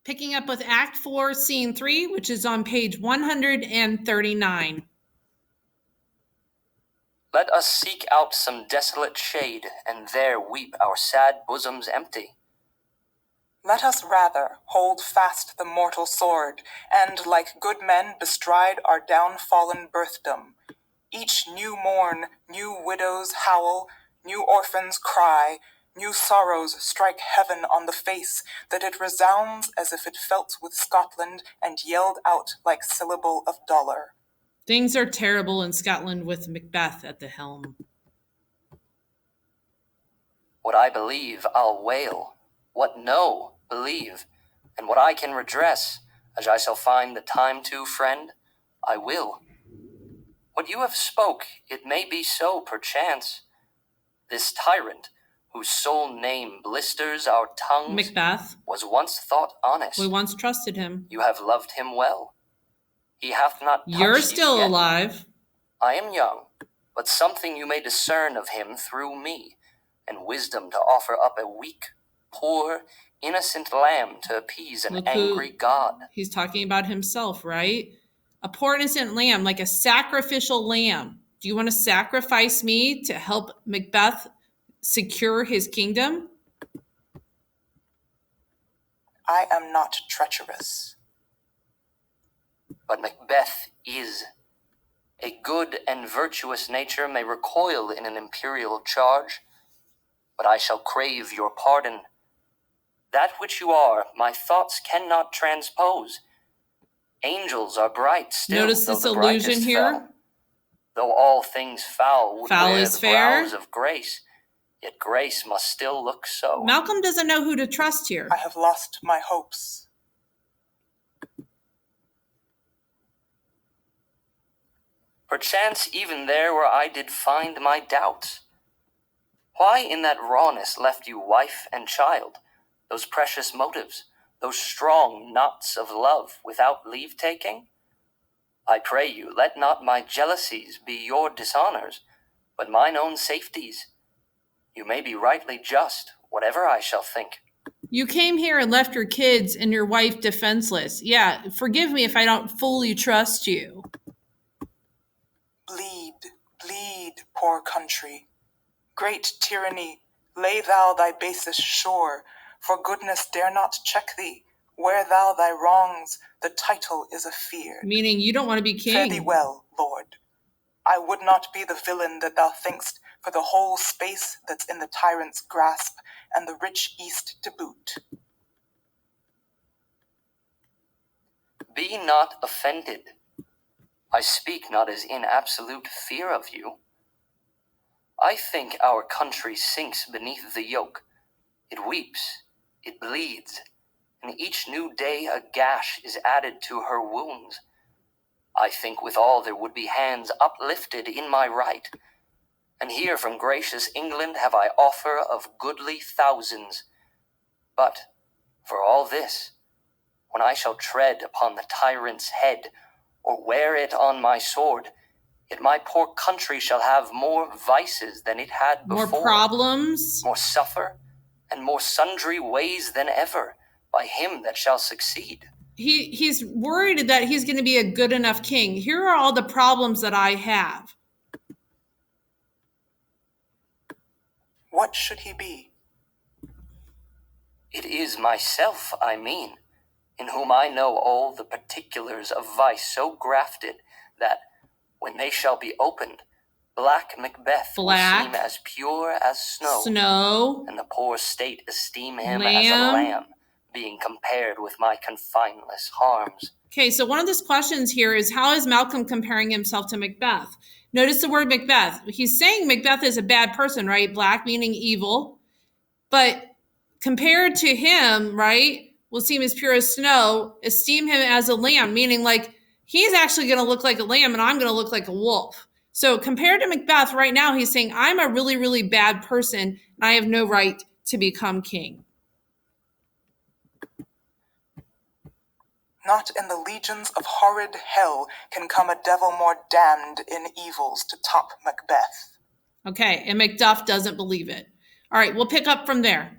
Picking up with Act 4, Scene 3, which is on page 139. Let us seek out some desolate shade, and there weep our sad bosoms empty. Let us rather hold fast the mortal sword, and like good men bestride our downfallen birthdom. Each new morn, new widows howl, new orphans cry, new sorrows strike heaven on the face, that it resounds as if it felt with Scotland and yelled out like syllable of dolour. Things are terrible in Scotland with Macbeth at the helm. What I believe, I'll wail. What no, believe. And what I can redress, as I shall find the time to, friend, I will. What you have spoke, it may be so, perchance. This tyrant, whose sole name blisters our tongues, Macbeth, was once thought honest. we once trusted him. You have loved him well. He hath not touched You're still you yet. alive. I am young, but something you may discern of him through me, and wisdom to offer up a weak, poor, innocent lamb to appease an angry God. He's talking about himself, right? A poor innocent lamb, like a sacrificial lamb. Do you want to sacrifice me to help Macbeth secure his kingdom? I am not treacherous. But Macbeth is. A good and virtuous nature may recoil in an imperial charge, but I shall crave your pardon. That which you are, my thoughts cannot transpose. Angels are bright still. Notice this illusion here. Fell. Though all things foul would foul wear is the fair. brows of grace, yet grace must still look so. Malcolm doesn't know who to trust here. I have lost my hopes. Perchance even there where I did find my doubts. Why in that rawness left you wife and child, those precious motives, those strong knots of love without leave-taking? I pray you, let not my jealousies be your dishonors, but mine own safeties. You may be rightly just, whatever I shall think. You came here and left your kids and your wife defenseless. Yeah, forgive me if I don't fully trust you. Bleed, bleed, poor country. Great tyranny, lay thou thy basest shore, for goodness dare not check thee. Wear thou thy wrongs, the title is a fear. Meaning you don't want to be king. Fare thee well, Lord. I would not be the villain that thou think'st, for the whole space that's in the tyrant's grasp, and the rich East to boot. Be not offended. I speak not as in absolute fear of you. I think our country sinks beneath the yoke. It weeps, it bleeds, and each new day a gash is added to her wounds. I think withal there would be hands uplifted in my right, and here from gracious England have I offer of goodly thousands. But for all this, when I shall tread upon the tyrant's head, or wear it on my sword, yet my poor country shall have more vices than it had before. More problems. More suffer, and more sundry ways than ever, by him that shall succeed. He's worried that he's going to be a good enough king. Here are all the problems that I have. What should he be? It is myself, I mean, in whom I know all the particulars of vice so grafted that, when they shall be opened, black Macbeth will seem as pure as snow, and the poor state esteem him as a lamb, being compared with my confineless harms. Okay, so one of the questions here is, how is Malcolm comparing himself to Macbeth? Notice the word Macbeth. He's saying Macbeth is a bad person, right? Black meaning evil. But compared to him, right, will seem as pure as snow, esteem him as a lamb, meaning like he's actually going to look like a lamb and I'm going to look like a wolf. So compared to Macbeth right now, he's saying I'm a really, really bad person and I have no right to become king. Not in the legions of horrid hell can come a devil more damned in evils to top Macbeth. Okay, and Macduff doesn't believe it. All right, we'll pick up from there.